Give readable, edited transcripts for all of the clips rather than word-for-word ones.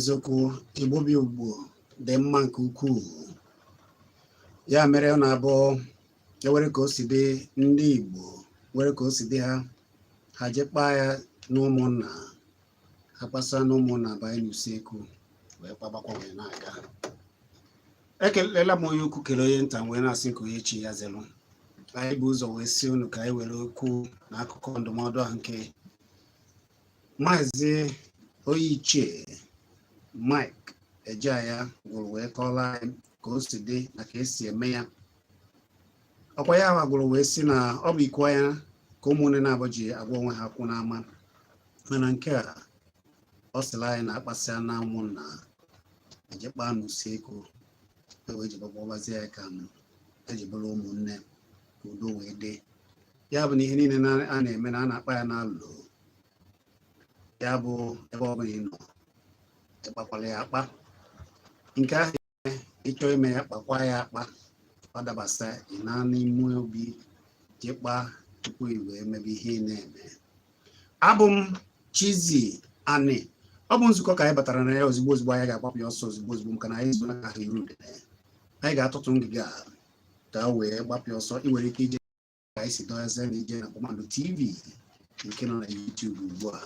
Eziokwu Igbo bi ugbo dị mma nke ukwuu. Ya mere ọ na-abụ ewere ka o si dị ndị Igbo were ka o si dị ha jekpa ya n'ụmụnna ha kpasa n'ụmụnna banye n'usekwu wee kpagbakwa wee na-aga. Ekelela m onye ukwu kele onye nta wee na-asị nke onye chi ya zelu. Anyị bụ ụzọ wee si unu ka anyị were okwu na akụkọ ndụmọdụ ahụ nke Maazị Oyichie Mike Ejaya gwụrụ wee kọọla anyị ka o si dị na ka esi eme ya. Ọkwa ya gwụrụ wee si na ọ bụ iko ya ka ụmụnne na-abụ ji agwa onwe ha kwụ n'ama, mana nke a ọ sịla anyị na-akpasịa na ụmụnna ejekpa n'usekwu wee jibabazie ya ka ejibụrụ ụmụnne ka udo wee dị. Ya bụ na ihe niile a na-eme na a na-akpa ya n'alụ, ya bụ ebe ọ bụla ị nọ ịkpakwala ya akpa. Nke ahụ ịchọ ime ya kpakwa ya akpa, ọ dabasa ị na n'ime obi jekpa tupu i wee mebe ihe ị na-eme. Abụ m Chizzy Ani. Ọ bụ nzukọ ka anyị batara na ya ozugbo anyị ga-agbapụ ya ọsọ ozugbo maka na anyị so na ahụ iru anyị ga-atụtụ ngịga ka wee gbapụ ọsọ. Ị nwere ike ije ka anyị si dozie na ije na Kpakpando TV nke nọ na YouTube ugbu a.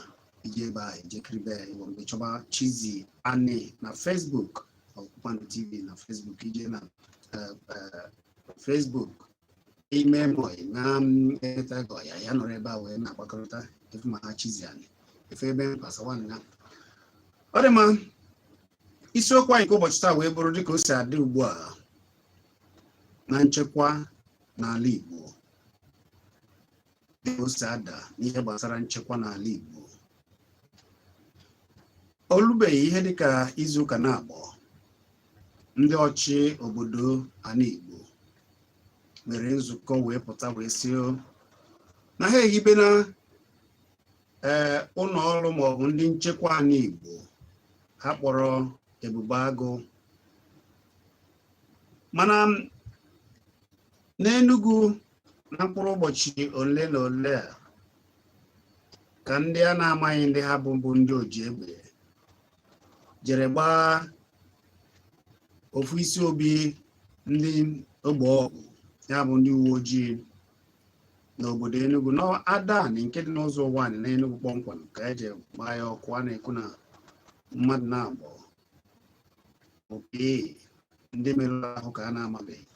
Ije ebe a ijekiribe ya iwe mgbe chọba Chizzy Ani na Facebook Kpakpando TV na Facebook. Ije na Facebook ime moy na etago ya nọrọ ebe a wee na-agbakọrịta efu ma ha Chizzy Ani efe ebe mpasa nwanna. Ọ dị mma, isiokwu anyị nke ụbọchị taa wee bụrụ dịka o si adị ugbu a na nchekwa n'ala Igbo. Dịka o si ada n'ihe gbasara nchekwa n'ala Igbo. Olubeghị ihe dịka izu ụka na-abọ ndị ọchị obodo ala Igbo mere nzukọ wee pụta wee si na ha ehibe na ụlọ ọrụ maọbụ ndị nchekwa ala Igbo ha kpọrọ Ebube Agụ. Mana n'Enugu na mkpụrụ ụbọchị ole na ole a ka ndị a na-amaghị ndị ha bụ ndị oji egbe jere gbaa ofu isi obi ndị ogbe ọgụ, ya bụ ndị uwe ojii n'obodo Enugu n'Adan nke dị n'ụzọ ụwa na Enugu kpọmkwem ka eji gbaa ya ọkụ. A na-ekwu na mmadụ na-abụ oke ndị merụrụ ahụ ka a na-amabeghị.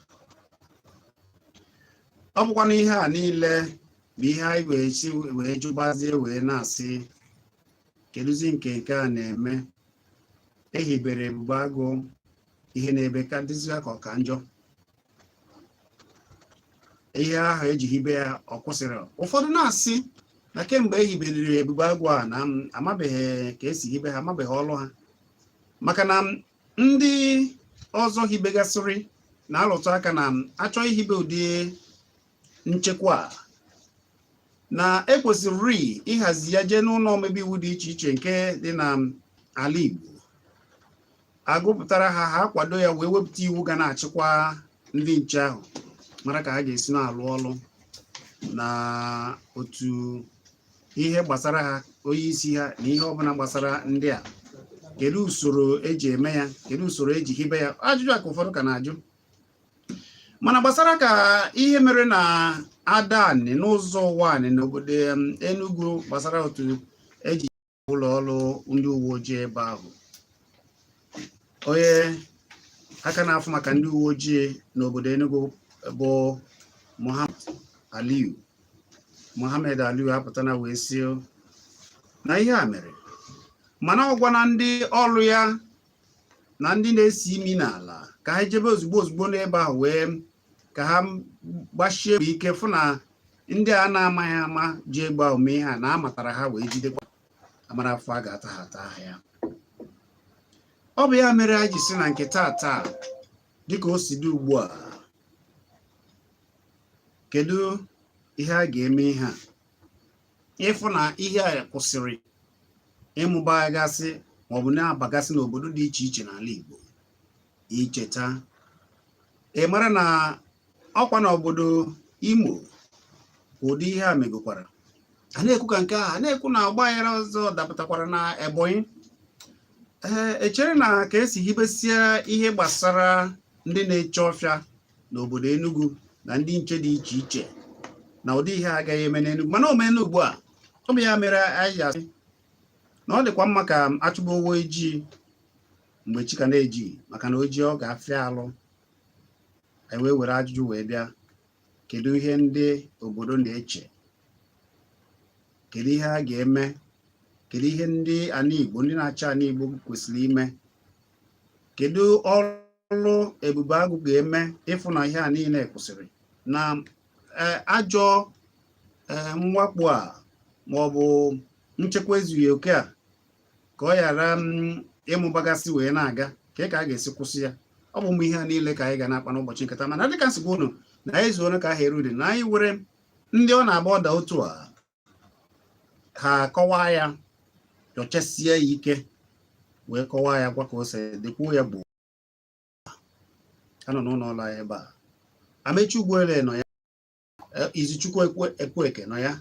Ọ bụkwa na ihe a niile bụ ihe anyị wee jụbazie wee na-asị kedụzi nke a na-eme. Ehibere Ebube Agụ ihe na-ebe ka dịzi ka ọka njọ. Ihe ahụ eji hibe ya ọ kwụsịrị. Ụfọdụ na-asị na kemgbe ehiberiri Ebube Agụ a na amabeghị ka esi hibe ha, amabeghị ọlụ ha, maka na ndị ọzọ hibegasịrị na-alụtụ aka na achọ ihibe ụdị nchekwa na ekwesịrị ịhazi ya jee n'ụlọ omebe iwu dị iche iche nke dị na ala Igbo. Agụpụtara ha kwado ya wee wepụta iwu ga na-achịkwa ndị nche ahụ, mara ka ha ga-esi na-alụ ọlụ na otu ihe gbasara ha, onye isi ha na ihe ọbụla gbasara ndị a. Kedu usoro eji eme ya, kedu usoro eji hibe ya? Ajụjụ a ka ụfọdụ ka na-ajụ. Mana gbasara ka ihe mere na Adan n'ụzọ ụwa n'obodo Enugu gbasara otu eji ụlọ ọrụ ndị uwe ojii ebe ahụ, onye aka na-afụ maka ndị uwe ojii n'obodo Enugu bụ Mohammed Aliu apụtana wee sị na ihe a mere, mana ọgwa na ndị ọrụ ya na ndị na-esi imi n'ala ka ha jebe ozugbo n'ebe ahụ wee ka ha gbachie ike fụ na ndị a na-amaghị ama ji egbe ume ihe a na-amatara ha wee jidekwa amara afọ a ga-ata ha ata ha ya. Ọ bụ ya mere a ji si na nke taa dịka o si dị ugbu a, kedu ihe a ga-eme ihe a ịfụ na ihe a kwụsịrị ịmụbagasị maọbụ na-abagasị n'obodo dị iche iche n'ala Igbo. Icheta ị mara na ọkwa n'obodo Imo ụdị ihe a megokwara, a na-ekwu ka nke a na-ekwu na ọgbaghara ọzọ dapụtakwara na Ebonyi. Echere na ka esi hibesia ihe gbasara ndị na-eche ọfịa n'obodo Enugu na ndị nche dị iche iche na ụdị ihe agaghị eme n'Enugu, mana omena ugbu a. Ọ bụ ya mere anyị asị na ọ dịkwa mma ka achụgbu owo ojii mgbe chi ka na-eji, maka na ojii ọ ga-afịa alụ. Anyị wee were ajụjụ wee bịa, kedu ihe ndị obodo na-eche, kedu ihe a ga-eme, kedu ihe ndị ana Igbo, ndị na-achị ana Igbo kwesịrị ime, kedu ọrụ Ebube Agụ ga-eme ịfụ na ihe a niile kwụsịrị, na ajọ mwakpo a maọbụ nchekwa ezughị oke a ka ọ ghara ịmụbagasị wee na-aga, ka a ga-esi kwụsị ya. Ọ bụ ụmụ ihe a niile ka anyị ga na-akpa n'ụbọchị nketa, mana dịka nsogbu unu na anyị zuo ka ahụ erude na anyị were ndị ọ na-agba ọda otu a ha kọwaa ya, nyochasie ya ike wee kọwaa ya gwa ka o si dịkwuo ya gboo. Anọ n'ụlọ ọrụ ya ebe a, Amechi Ugbuele nọ ya, Izuchukwu Ekwueke nọ ya.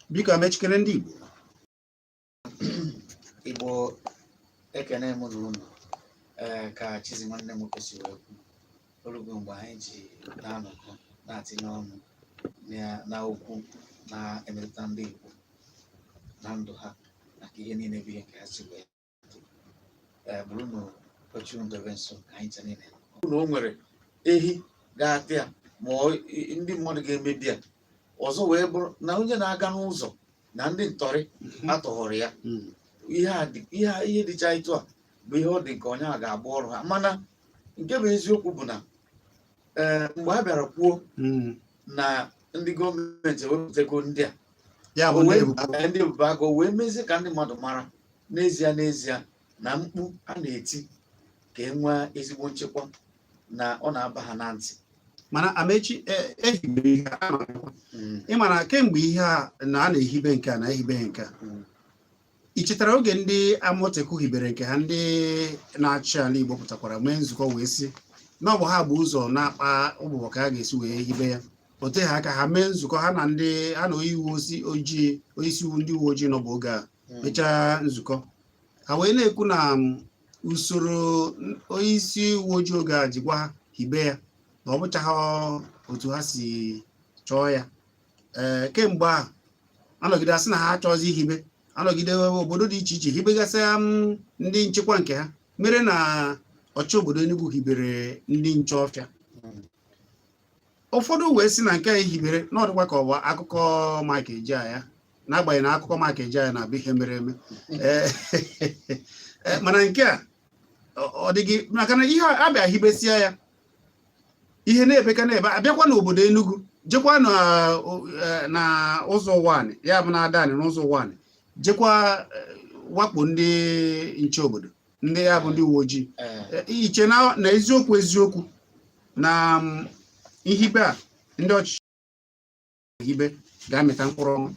Biko amechikere ndị Igbo. Igbo ekene m unu ka Chizzy nwanne m kwesịrị ekwu olugo mgbe anyị ji na-anọkọ na-atinye ọnụ na okwu na-emetụta ndị Igbo na ndụ ha maka ihe niile bụ ihe nke ha si wee bụrụ na ụbọchị ndebe nso ka anyị chere niile na o nwere ehi ga-ata ya ma ndị mmadụ ga-emebi ya ọzọ, wee bụrụ na onye na-aga n'ụzọ na ndị ntọrị atọghọrọ ya. Ihe dịcha etu a bụ ihe ọ dị nke onye a ga-agba ọrụ ha, mana nke bụ eziokwu bụ na mgbe a bịara kwuo na ndị gọọmenti ewepụtago ndị a ndị Ebube Agụ wee mezie ka ndị mmadụ mara n'ezie na mkpu a na-eti ka e nwee ezigbo nchekwa na ọ na-aba ha na ntị. Mana Amechi ehibere ihe a, ị mara kemgbe ihe a na a na-ehibe nke a na-ehibe nke a, ị chetara oge ndị Amoteku hibere nke ha, ndị na-achị ala Igbo pụtakwara mee nzukọ wee sị na ọ bụ ha bụ ụzọ na-akpa ụbụbọ ka a ga-esi wee hibe ya. O teghị aka ha mee nzukọ ha na ndị ha na onyeisi iwu ndị uwe ojii nọbụ oge a mechaa nzukọ ha wee na-ekwu na usoro onyeisi uwe ojii oge a ji gwa ha hibe ya na ọ bụchaghị otu ha si chọọ ya. Kemgbe a anọgide asị na ha achọghịzi ihibe, anọgide obodo dị iche iche hibegasị ndị nchekwa nke ha, mere na ọchị obodo Enugu hibere ndị nche ọfịa. Ụfọdụ wee sị na nke a hibere na ọ dịkwa ka ọ bụ akụkọ Mike Ejeaya, n'agbanyeghị na akụkọ Mike Ejeaya na-abụ ihe mere eme. Mana nke a ọ dịghị, maka na ihe abịa hibesia ya, ihe na-ebeka na-ebe abịakwa n'obodo Enugu, jekwa na ụzọ ụwanị, ya bụ na Adanị n'ụzọ ụwanị, jekwa wakpo ndị nche obodo, ndị ya bụ ndị uwe ojii. Iche na eziokwu na ihibe a ndị ọchịchị hibe ga-amịta mkpụrụ ọma.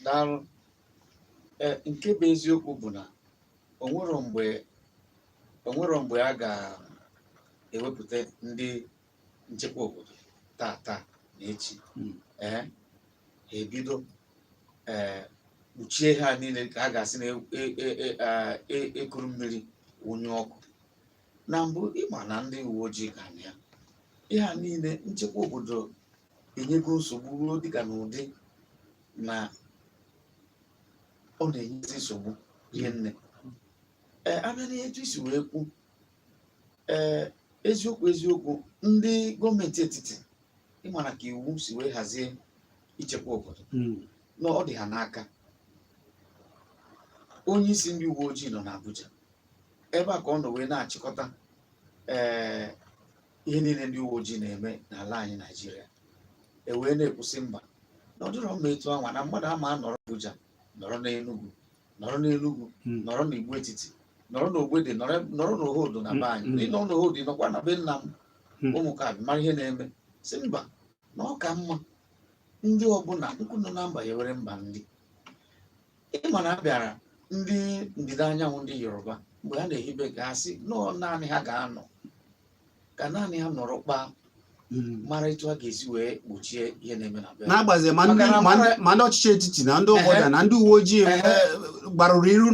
Daalụ. Nke bụ eziokwu bụ na o nwere mgbe a ga-ewepụta ndị nchekwa obodo taa na echi, ha ebido kpuchie ha niile ka a ga-asị na ekuru mmiri onye ọkụ. Na mbụ ịma na ndị uwe ojii ka ya ihe a niile nchekwa obodo enyego nsogbu ruo dịka na ụdị na ọ na-enyezi nsogbu ihe nne. Abịa na etu isi wee kwu, eziokwu ndị gọọmenti etiti ịmara ka iwu si wee hazie ichekwa obodo na ọ dị ha n'aka. Onye isi ndị uwe ojii nọ n'Abuja ebe a ka ọ nọ wee na-achịkọta ihe niile ndị uwe ojii na-eme n'ala anyị Naịjirịa wee na-ekwusị mba na ọ dịrọ mma etu anwa na mmadụ ama nọrọ Abuja nọrọ n'Enugu nọrọ n'Igbo etiti nọrọ n'Ogbede nọrọ n'Ohodo na be anyị nọ n'Ohodo nọkwa na be nna m ụmụkabi mara ihe na-eme si mba na ọ ka mma ndị ọbụla nkụ nọ na mba ya were mba ndị ịma na abịara ndị ndịda anyanwụ ndị Yoruba mgbe ha na-ehibe ka ha si nọọ naanị ha ga-anọ ka naanị ha nọrọ kpaa mara etu a ga-esi wee gbochie ihe na-eme na be na-agbazi ma ndị ọchịchị etiti na ndị obodo na ndị uwe ojii gbarụrụ iru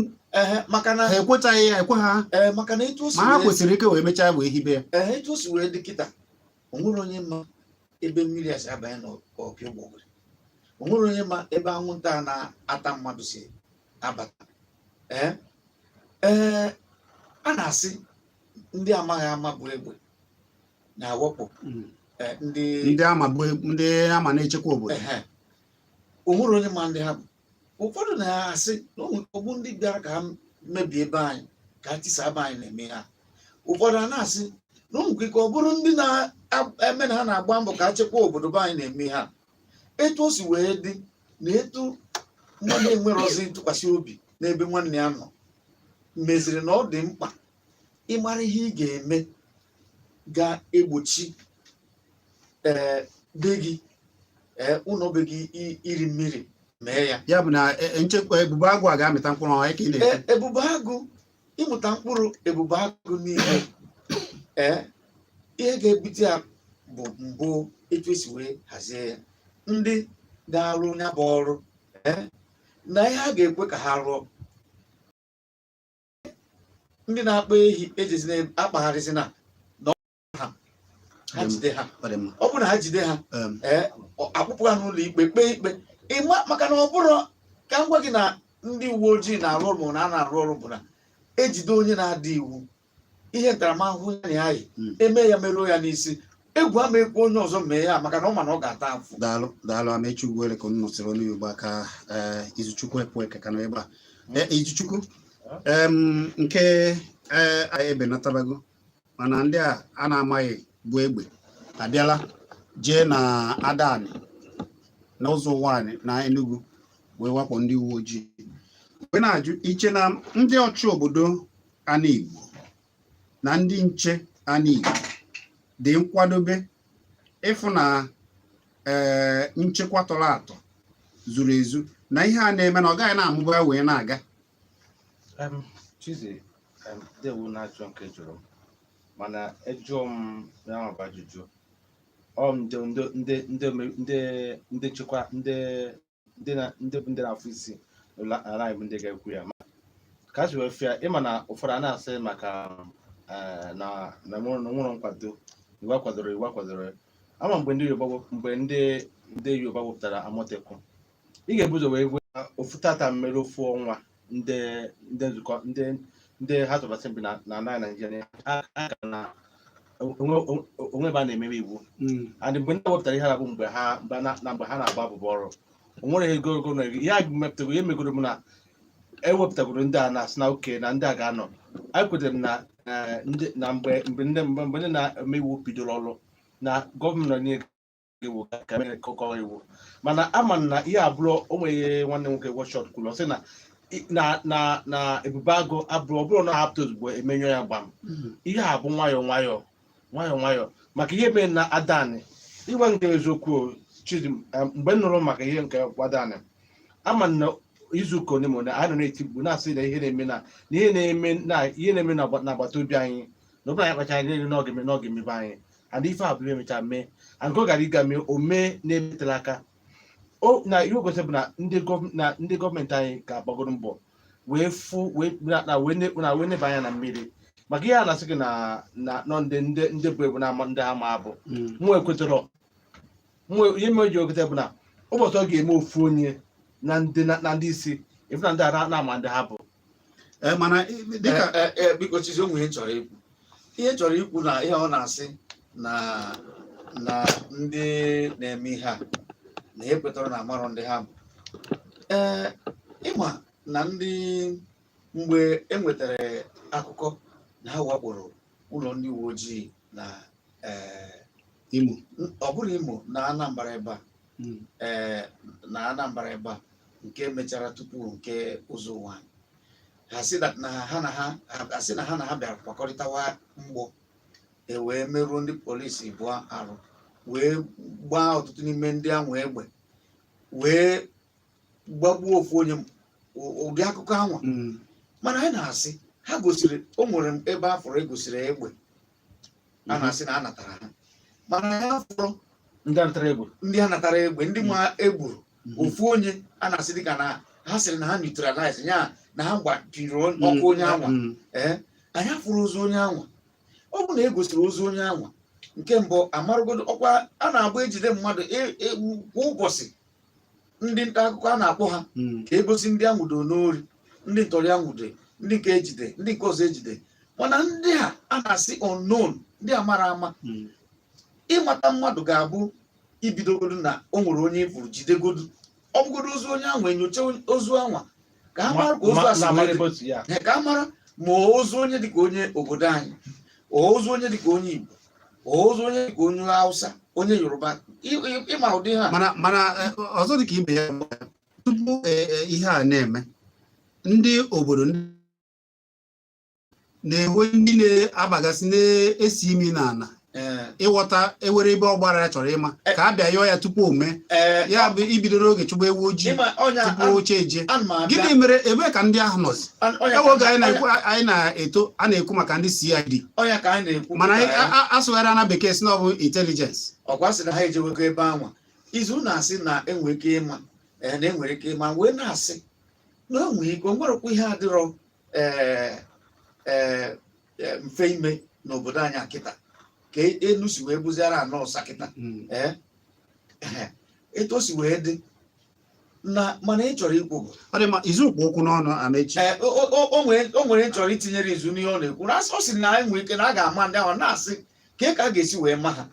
maka na ha ekwetaghị ya ekwe ha maka na etu o si ma ha kwesịrị ike wee mechaa wee hibe ya etu o si wee dị kịta o nwere onye ma ebe mmiri a si abanye n'ọpịa ụgbọgụrụ o nwere onye ma ebe anwụnta na-ata mmadụ si abata a na-asị ndị amaghị ama bụ egbe na-awakpo ndị ama na-echekwa obodo o nwere onye ma ndị ha bụ ụfọdụ na-asị na ogbu ndị bịara ka ha mebie ebe anyị ka ha tisa ebe anyị na-eme ha ụfọdụ a na-asị na ụmụ ike ọ bụrụ ndị na-eme na ha na-agba mbọ ka ha chekwa obodo be anyị na-eme ha etu o si wee dị na etu mmadụ enwerozi ntụkwasị obi n'ebe nwanne ya nọ meziri na ọ dị mkpa ịmara ihe ị ga-eme ga-egbochi be gị ụlọ be gị iri mmiri mee ya ya bụ na nchekwa ebube agụ a ga-amịta mkpụrụ ọha ike na-ekwu ebube agụ ịmụta mkpụrụ ebube agụ niile ihe ga-ebute ya bụ mbụ etu esi wee hazie ya ndị ga-arụ ya bụ ọrụ na ihe a ga-ekwe ka ha rụọ ndị na-akpa ehi ejezi na-akpagharịsị na ha jide ha ọ bụ na ha jide ha akpụpụ ha n'ụlọ ikpe kpee ikpe ịma maka na ọ bụrụ ka m gwa gị na ndị uwe ojii na-arụ ọrụ na a na-arụ ọrụ bụ na ejide onye na-adị iwu ihe ntaramahụhụ ya na ya yi eme ya merụọ ya n'isi egwu ama ekwu onye ọzọ mee ya maka na ọ ma na ọ ga-ata afụ daalụ Amechi Ugwuele ka unu nọsịrị onye Igbo aka Izuchukwu ekwe ka nọ ebe a Izuchukwu nke anyị ebenatabago mana ndị a na-amaghị bụ egbe abịala jee na Adani na ụzọ nwanyị na Enugu wee wakpo ndị uwe ojii wee na-ajụ iche na ndị ọchị obodo ana Igbo na ndị nche ana Igbo dị nkwadobe ịfụ na nchekwa tọrọ atọ zuru ezu na ihe a na-eme na ọ gaghị na-amụba wee na-aga Chizzy dewu na-achọ nke jụrụ mana ejụọ m ya bụ ajụjụ ndị nchekwa ndị na-afụ isi ala Igbo ndị ga-ekwu ya ka a wee fịa ịma na ụfọdụ a na-asị maka na nwere nkwado iwu kwadoro ama mgbe ndị Yoruba wepụtara Amotekun ị ga-ebuzo wee gwe ofu tata mmeri ofu ọnwa ndị nzukọ ndị ha tụbasị mbi na Naịjirịa aka na onwe ebe a na-emebe iwu and mgbe ndị wepụtara ihe bụ mgbe ha na-agba abụbọ ọrụ o nwere ego ihe a mepụtara ihe megoro m na ewepụtagoro ndị a na-asị na oke na ndị a ga-anọ anyị kwetere m na mgbe ndị na-eme iwu bidoro ọrụ na gọọmenti niile ga-ewu ka mere kọkọrọ iwu mana ama na ihe abụrụ o nweghị nwanne nwoke workshop kwuru sị na ebube agụ abụrụ ọ bụrụ na hapụta ozugbo emenyo ya gbam ihe a bụ nwayọọ maka ihe mere na Adani ịgwa nke eziokwu Chizzy mgbe m nụrụ maka ihe nke Adani ama na izuụka ole ma ole anyị nọ na-etigbu na-asị na ihe na-eme na agbata obi anyị na ọbụla anyị kpachara niile n'oge emebe anyị and ife abụrụ emechaa mee and nke ọ gara ịga mee o mee na-emetere aka na ihe gosi bụ na ndị gọọmenti anyị ga-agbagoro mbọ wee fụ wee neba anya na mmiri maka ihe a na-asị gị na ndị bụ egwu na-ama ndị ha ma abụ mụ ekwetara ihe mere ji ogote bụ na ụbọchị ọ ga-eme ofu onye na ndị isi efu na ndị a na-ama ndị ha bụ mana dịka biko Chizzy onwe ihe chọrọ ikwu na ihe ọ na-asị na ndị na-eme ihe a na ekwetara na amarọ ndị ha bụ ịma na ndị mgbe e nwetara akụkọ na ha wakporo ụlọ ndị uwe ojii na Imo ọ bụrụ Imo na Anambra ebe a na Anambra ebe a nke mechara tupu nke ụzọ ụwa ha sị na ha na ha bịara kwakọrịtawa mgbọ wee merụọ ndị polisi bụ arụ wee gbaa ọtụtụ n'ime ndị ahụ egbe wee gbagbuo ofu onye ụdị akụkọ anwa mana anyị na-asị ha gosiri o nwere ebe afọrọ egosiri egbe a na-asị na a natara ha mana ya fọrọ ndị a natara egbe ndị ma egburu ofu onye a na-asị dịka na ha sịrị na ha neutralize ya na ha gbapiri ọkụ onye anwa anyị afụrụ ozu onye anwa ọ bụ na egosiri ozu onye anwa nke mbụ amarụgodo ọkwa a na-agba ejide mmadụ kwa ụbọchị ndị nta akụkọ a na-akpọ ha ka egosi ndị anwudo n'ori ndị ntọrị anwudo ndị nke ejide ndị nke ọzọ ejide mana ndị a na-asị unknown ndị a mara ama ịmata mmadụ ga-abụ ibidogodu na o nwere onye ifuru jidegodu ọ bụgodo ozu onye anwa enyocha ozu anwa ka ha mara ka ozu asị ka a mara ma ozu onye dịka onye obodo anyị ozu onye dịka onye Igbo ozu onye dịka onye Hausa onye Yoruba ịma ụdị ha mana ọzọ dịka ibe ya tupu ihe a na-eme ndị obodo na-enwe ndị na-abagasị na-esi imi n'ala ịghọta ewere ebe ọ gbara ya chọrọ ịma ka a bịa yọọ ya tupu o mee ya bụ ibido n'oge chụgba ewu ojii tupu oche eje gịnị mere ebe ka ndị ahụ nọzi oge anyị na-eto a na-ekwu maka ndị CID mana asụgharị na bekee si na ọ bụ intelijensị ọkwa sị na ha ejewego ebe anwa izu na-asị na enwere ike ịma na enwere ike ịma wee na-asị na o nwere ike o nwerekwa ihe adịrọ mfe ime n'obodo anyị akịta ka enu si wee bụziara anọ ọsa kịta etu o si wee dị na mana ị chọrọ ikwu bụ ọ dị ma izu kpụ ụkwụ n'ọnụ Amechi o nwere chọrọ itinyere izu n'ihe ọ na-ekwu na ọ sị na enwere ike na a ga-ama ndị ahụ na-asị ka a ga-esi wee ma ha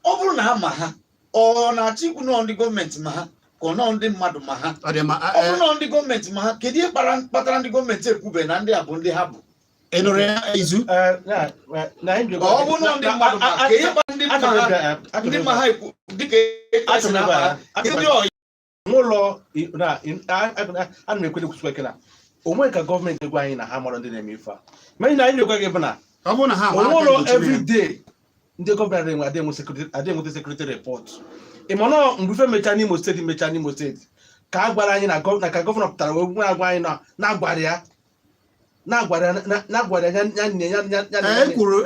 ọ bụrụ na ama ha ọ na-achọ ikwu nọ ndị gọọmenti ma ha ka ọ nọ ndị mmadụ ma ha ọ bụrụ nọ ndị gọọmenti ma ha kedu ihe kpatara ndị gọọmenti ekwube na ndị a bụ ndị ha bụ ịnụrụ ya izu ọ bụ nọ ndị mmadụ ma ka ihe kpatara ndị ma ha ekwu dịka n'ụlọ ana m ekwere kwụsị ekena onwe ka gọọmenti gwa anyị na ha mara ndị na-eme ife a ma anyị na anyị na-ekwe gị bụ na ọ bụ na ha ụlọ everyday ndị gọọmenti adịghị enweta sekuriti repọt ịmana mgbe ife mechaa n'Imo steeti ka a gwara anyị na ka gọvanọ pụtara wee nwe agwa anyị ekwuru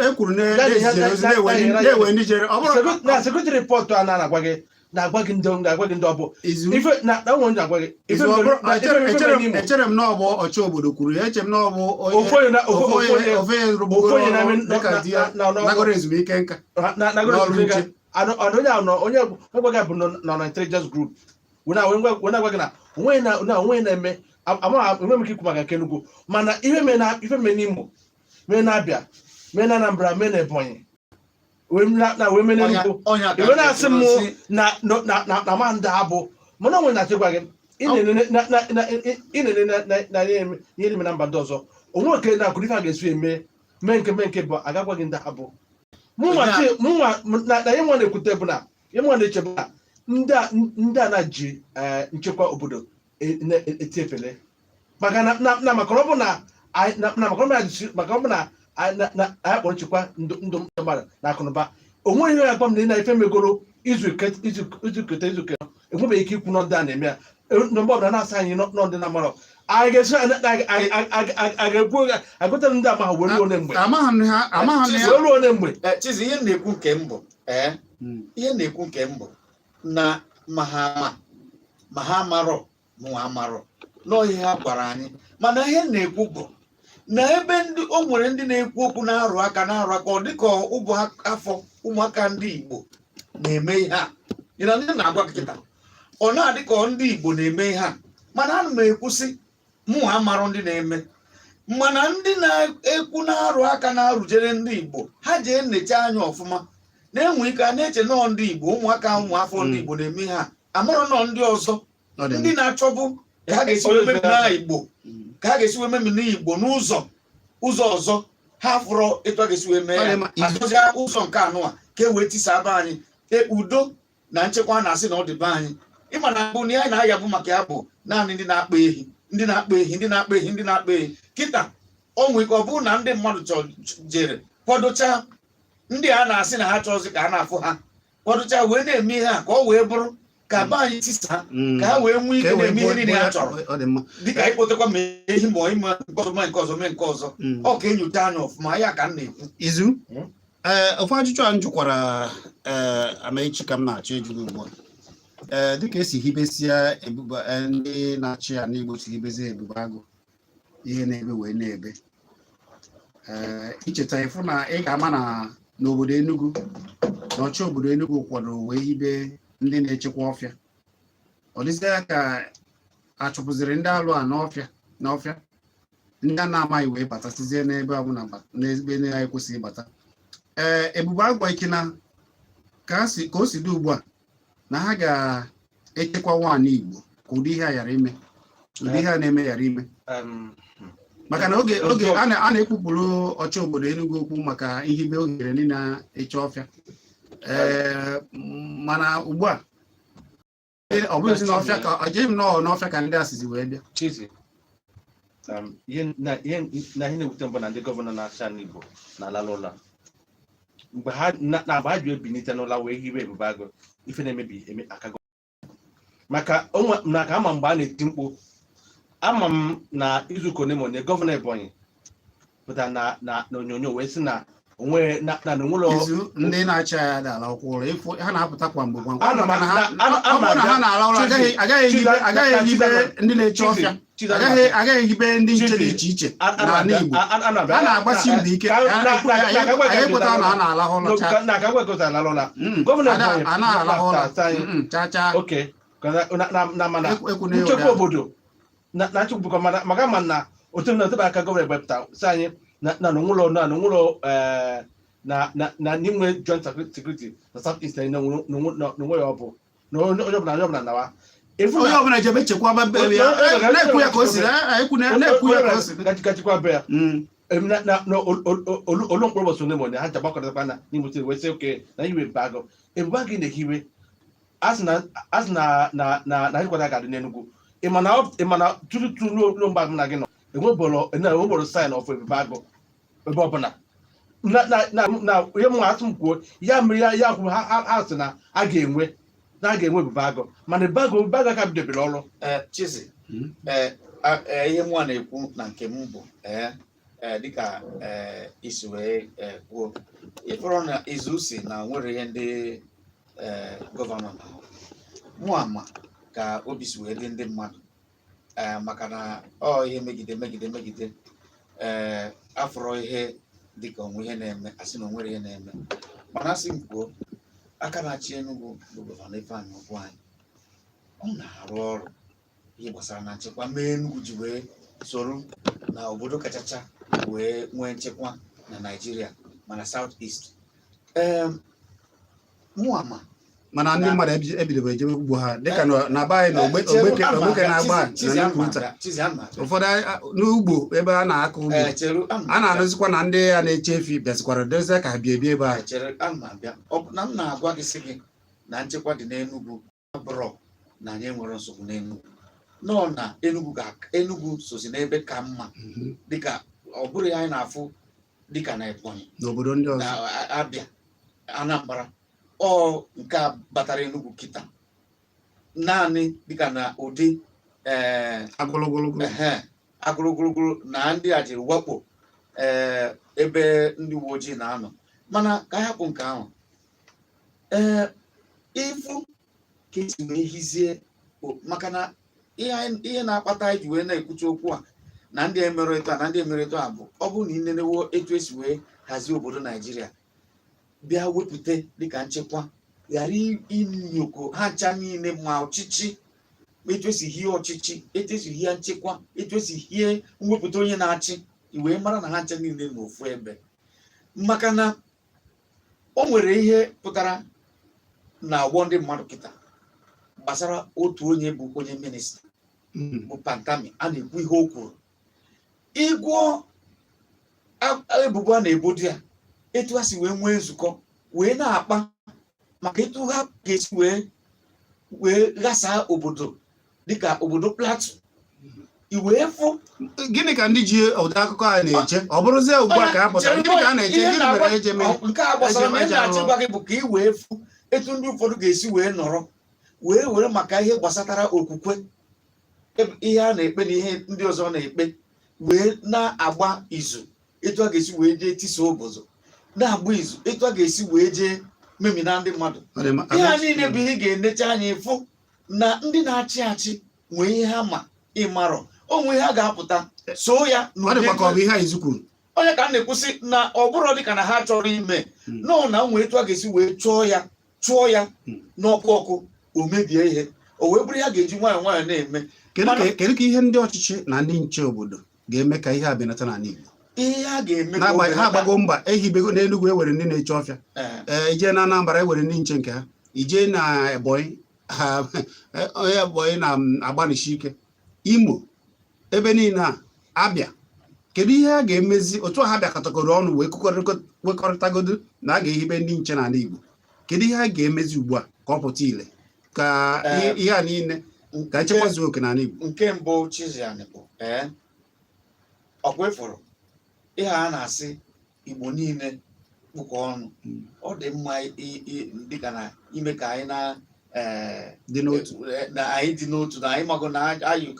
na sekuriti repọtụ a na-agwa gị ndị ọbụ echere m na ọ bụ ọchị obodo kwuru ya eche m na ọ bụ nagoro ezumike nka onye gwaga bụ nọ na intelligence group wee na-agwa gị na onwe na-eme enwe m ike ikwu maka nke Enugu mana ife me n'Imo mee na Abịa mee na Anambra mee na Ebonyi wee mee n'Enugu iwe na-asị m na ma ndị abụ mana onwe na-achịgwa gị na ihe ime na mba ndị ọzọ onwe oke na-akụrụ ife a ga-esi eme mee nke bụ agagwa gị ndị abụ na ihe nwa na-ekwute bụ na ihe nwa na-eche bụ na ndị a na-ji nchekwa obodo eti efele maka ọ bụ na anyị kpọrọ nchekwa ndụ mmadụ na akụnụba onwe ihe ya gwa m na ị na-efe megoro izuketa enwebeghị ike ikwu nọndị a na-eme ya ndị mgbe ọbụla na-asa anyị nọndị na mmarọ anyị ga-esi ga-ekwu agụtara ndị amaghị were one mgbe Chizzy ihe na-ekwu nke mbụ na ma ha amarọ mụnwa amarọ n'ihe ha gwara anyị mana ihe na-ekwu bụ na ebe o nwere ndị na-ekwu okwu na-arụ aka ọ dịka ụbụ afọ ụmụaka ndị Igbo na-eme ihe a ịna ndị na-agwa kịta ọ na-adị ka ndị Igbo na-eme ihe a mana ana m ekwusị mụnwa amarọ ndị na-eme mana ndị na-ekwu na-arụ aka na-arụjere ndị Igbo ha ji ennecha anya ọfụma na-enwe ike a na-eche nọọ ndị Igbo ụmụaka ụmụafọ ndị Igbo na-eme ihe a amarọ nọ ndị ọzọ ndị na-achọbụ ka ha ga-esi wee memi n'Igbo n'ụzọ ọzọ ha fụrụ etu a ga-esi wee mee ya azụzi ụzọ nke anụ a ka e wee tisa be anyị udo na nchekwa na-asị na ọ dị be anyị ịma na mbụ na anyị na-aya bụ maka ya bụ naanị ndị na-akpa ehi ndị na-akpa ehi ndị na-akpa ehi ndị na-akpa ehi kịta o nwere ike ọ bụrụ na ndị mmadụ jere kwadocha ndị a na-asị na ha chọọzi ka a na-afụ ha kwadocha wee na-eme ihe a ka ọ wee bụrụ ka be anyị tisa ka ha wee nwee ike na-eme ihe niile ha chọrọ dịka ịkpotekwa ma ehi ma ime nke ọzọ mee nke ọzọ ọ ka enyote anya ọfụma ya ka m na-ekwu izu ofu ajụjụ a m jụkwara Amaechi ka m na-achọ ịjụ ugbu a dịka esi hibesia ndị na-achị ya n'Igbo si hibezie Ebube Agụ ihe na-ebe wee na-ebe icheta ịfụ na ị ga-ama na n'obodo Enugu na ọchị obodo Enugu kwadoro wee hibe ndị na-echekwa ọfịa ọ dịzịa ka achụpụziri ndị alụ a n'ọfịa ndị a na-amaghị wee batasizie n'ebe ọbụla n'ebe na ekwesịghị ịbata Ebube Agụ ikena ka o si dị ugbu a na ha ga-echekwa nwaanyị Igbo ka ụdị ihe a ghara ime ụdị ihe a na-eme ghara ime maka na oge a na-ekwupụrụ ọchị obodo Enugu okwu maka ihibe ohere ndị na-eche ọfịa mana ugbu a ọ bụghịzi n'ọfịa ka ọ jeghị m n'ọfịa ka ndị asịzi wee bịa Chizzy ihe na-ewute mbụ na ndị gọvanọ na-achị n'Igbo na-alala ụla mgbe ha ji ebinite n'ụla wee hibe Ebube Agụ ife na-emebi akago maka ama mgbe a na-eti mkpu ama m na izuụka one ma onye gọvanọ Ebonyi pụtara na onyonyo wee sị na onwe na onwere ndị na-achị ya dala ụkwụrụ ha na-apụta kwa mgbe ọ bụrụ na ha na-ala ụlọ agaghị ehibe ndị na-eche ọfịa agaghị ehibe ndị nche dị iche iche n'ala Igbo a na-agbasi mbọ ike anyị pụta na a na-alahụ ụlọ a na-alahụ ụlọ chacha nchekwa obodo na nchekwubụkọ maka ma na otu na-etebe aka gọvanọ egbepụta si anyị na n'ụlọ na n'inwe joint security na South East na onwe ya ọ bụ na onye ọbụla nawa onye ọbụla jebe chekwaba na-ekwu ya ka o siri na-ekwu ya ka o siri gachikwa be ya olu mkpụrụ ụbọchị ole ma ha ji agbakọtakwa na n'Imo Steeti wee sị oke na iwe Ebube Agụ na-ehiwe asị na ịkwada ga-adị n'Enugu ịmana tutu n'ụlọ mgbe na gị nọ enweboro sign of Ebube Agụ ebe ọbụla na ihe m asị m kwuo ya mere ya kwụ ha sị na a ga-enwe Ebube Agụ mana Ebube Agụ ka bidobere ọrụ Chizzy ihe mụ na-ekwu na nke m bụ dịka isi wee kwuo ịfọrọ na izu si na nwere ihe ndị gọvanọ na mụ ama ka obi si wee dị ndị mmadụ maka na ihe megide afọrọ ihe dịka onwe ihe na-eme asị na onwere ihe na-eme mana asị m kwuo aka na-achị Enugu bụ gọvanọ Ifeanyi Ugwuanyi ọ na-arụ ọrụ ihe gbasara na nchekwa mee Enugu ji wee soro na obodo kachacha wee nwee nchekwa na Naịjirịa mana South East mụ ama mana ndị mmadụ ebidobe ejebe ugbo ha dịka na be anyị na ogbeke na-agba ụfọdụ n'ugbo ebe a na-akụ ugbo a na-arụzikwa na ndị a na-eche efi bịazikwara dozie ka ha bịa ebi ebe anyị na m na-agwa gị sị gị na nchekwa dị n'Enugu abụrọ na anyị nwere nsogbu n'Enugu nọ na Enugu sozi n'ebe ka mma dịka ọ bụrụ ya anyị na-afụ dịka na Ebonyi n'obodo ndị ọzọ Abịa Anambra nke a batara Enugu kịta naanị dịka na ụdị agụrụgụrụgụrụ na ndị a jiri wakpo ebe ndị uwe ojii na-anọ mana ka hapụ nke ahụ ifu ka esi wee hizie maka na ihe na-akpata iji wee na-ekwucha okwu a na ndị emerịta a na ndị emerịta a bụ ọ bụrụ na ị nenewo etu esi wee hazie obodo Naịjirịa bịa wepụta dịka nchekwa ghara inyoko ha ncha niile ma ọchịchị etu esi hie ọchịchị etu esi hie nchekwa etu esi hie mwepụta onye na-achị iwee mara na ha ncha niile n'ofu ebe maka na o nwere ihe pụtara na agwọ ndị mmadụ kịta gbasara otu onye bụ onye minista bụ Pantami a na-ekwu ihe o kwuru ịgwọ ebubo a na-ebodo ya etu ha si wee nwee nzukọ wee na-akpa maka etu ha ga-esi wee ghasaa obodo dịka obodo Plateau iwee fụ gịnị ka ndị ji ụdị akụkọ a na-eche ọ bụrụzie ugbu a ka ha pụtara gịnị ka a na-eche gịnị mere eje mee nke a gbasara na na-achịgwa gị bụ ka ị wee fụ etu ndị ụfọdụ ga-esi wee nọrọ were maka ihe gbasatara okwukwe ihe a na-ekpe na ihe ndị ọzọ na-ekpe wee na-agba izu etu a ga-esi wee jee tisa obodo na-agba izu etu a ga-esi wee jee memina ndị mmadụ ihe a niile bụ ihe ga-enecha anya ịfụ na ndị na-achị achị nwee ihe ha ma ịmarọ onwe ihe a ga-apụta so ya ihe onye ka m na-ekwusị na ọ bụrụ dịka na ha chọrọ ime nọ na nwee etu a ga-esi wee chụọ ya n'ọkụ ọkụ o mebie ihe o wee bụrụ ya ga-eji nwayọọ nwayọọ na-eme kedu ka ihe ndị ọchịchị na ndị nche obodo ga-eme ka ihe a benata n'ala Igbo ihe a ga-eme ha agbago mba ehibego n'Enugu ewere ndị na-eche ọfịa ije na Anambra ewere ndị nche nke ha ije na Ebonyi onye Ebonyi na-agbanịshi ike Imo ebe niile a Abịa kedu ihe a ga-emezi otu ha bịakọtakọrọ ọnụ wee kwekọrịtagodo na a ga-ehibe ndị nche n'ala Igbo kedu ihe a ga-emezi ugbu a ka ọ pụta ile ka ihe a niile ka nchekwa zuo oke n'ala Igbo nke mbụ Chizzy bụ ọkwa ịfụrụ ihe a na-asị Igbo niile kpụkọ ọnụ ọ dị mma dịka na ime ka anyị dị n'otu na anyị dị n'otu na anyị mago na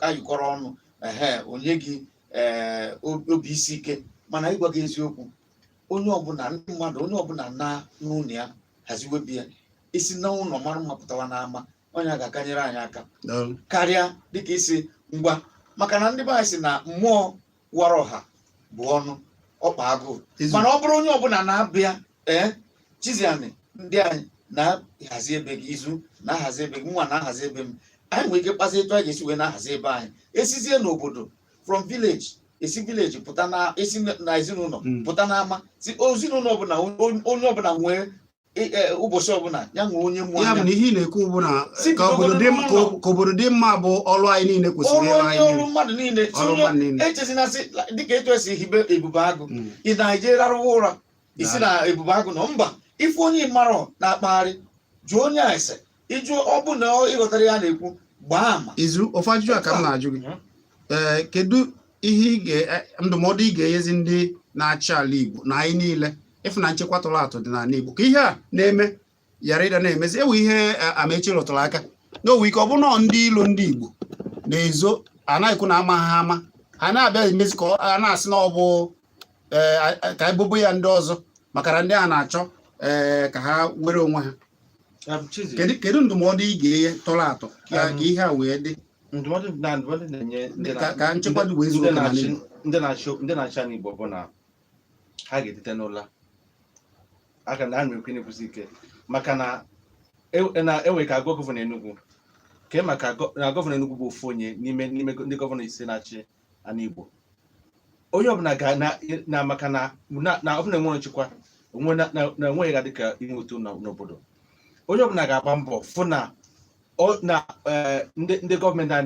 ayụkọrọ ọnụ onye gị obi isi ike mana ịgwa gị eziokwu onye ọbụla ndị mmadụ onye ọbụla na n'ụlọ ya haziwebi ya isi na ụlọ mara mma pụtawa n'ama onye a ga-akanyere anyị aka karịa dịka isi ngwa maka na ndị be anyị si na mmụọ wara ọha bụ ọnụ ọkpa agụụ mana ọ bụrụ onye ọbụla na-abịa Chizzy ndị anyị na-ahazi ebe gị izu na-ahazi ebe gị nwa na-ahazi ebe m anyị nwere ike kpazi etu a ga-esi wee na-ahazi ebe anyị esizie n'obodo from village esi village pụta na esi na ezinụlọ pụta n'ama si ezinụlọ ọbụla onye ọbụla nwee ụbọchị ọbụla ya nwee onye mụọ ya bụ na ihe ị na-ekwu bụ na ka obodo dị mma bụ ọrụ anyị niile kwesịrị ọrụ mmadụ niile echezinasị dịka etu esi hibe ebube agụ ị na-eje rarụwa ụra isi na ebube agụ nọ mba ife onye mara na-akpagharị jụọ onye a ese ịjụ ọ bụ na ịghọtara ya na-ekwu gbaa ama izu ofe ajụjụ a ka m na-ajụ gị kedu ihe ndụmọdụ ị ga-enyezi ndị na-achị ala Igbo na anyị niile ịfụ na nchekwa tụrụ atụ dị n'ala Igbo ka ihe a na-eme yara ịda na-emezi ewu ihe Amaechi rụtụrụ aka n'owe ike ọ bụ nọọ ndị ilo ndị Igbo na-ezo anaghịkwu na ama ha ama ha na-abịa emezi ka a na-asị na ọ bụ ka ebobo ya ndị ọzọ maka na ndị a na-achọ ka ha were onwe ha kedu ndụmọdụ ị ga-enye tọrọ atọ ka ihe a wee dị ndụmọdụ na-enye ka nchekwa dị wee zuo ndị na-achị ala Igbo bụ na ha ga-etete n'ụla aka na ha nwere na-ekwusi ike maka na enwe ka gọvanọ Enugu ke maka na gọvanọ Enugu bụ ofu onye n'ime ndị gọvanọ ise na-achị ala Igbo onye ọbụla ga na maka na ọbụla enwere nchekwa na enweghị ga dịka inwe otu n'obodo onye ọbụla ga-agba mbọ fụ na ndị gọọmenti